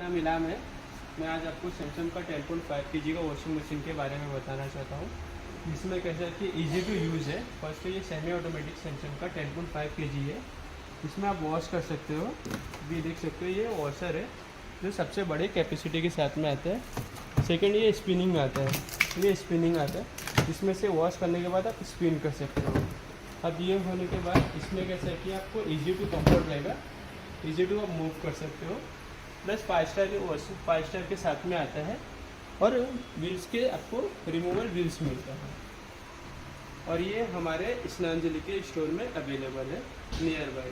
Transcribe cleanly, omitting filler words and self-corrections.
नाम इलाम है। मैं आज आपको सैमसंग का 10.5 kg का वॉशिंग मशीन के बारे में बताना चाहता हूँ, जिसमें कैसा कि इजी टू यूज़ है। फर्स्ट तो ये सेमी ऑटोमेटिक सैमसंग का 10.5 kg है। इसमें आप वॉश कर सकते हो, भी देख सकते हो। ये वॉशर है जो सबसे बड़े कैपेसिटी के साथ में आता है। सेकेंड, ये स्पिनिंग आता है, ये स्पिनिंग आता है, इसमें से वॉश करने के बाद आप स्पिन कर सकते हो। अब ये होने के बाद इसमें कैसा है कि आपको इजी टू कंफर्ट रहेगा, इजी टू आप मूव कर सकते हो। प्लस 5 स्टार के वॉश 5 स्टार के साथ में आता है, और व्हील्स के आपको रिमूवल व्हील्स मिलता है। और ये हमारे स्नानजलि के स्टोर में अवेलेबल है नियर बाई।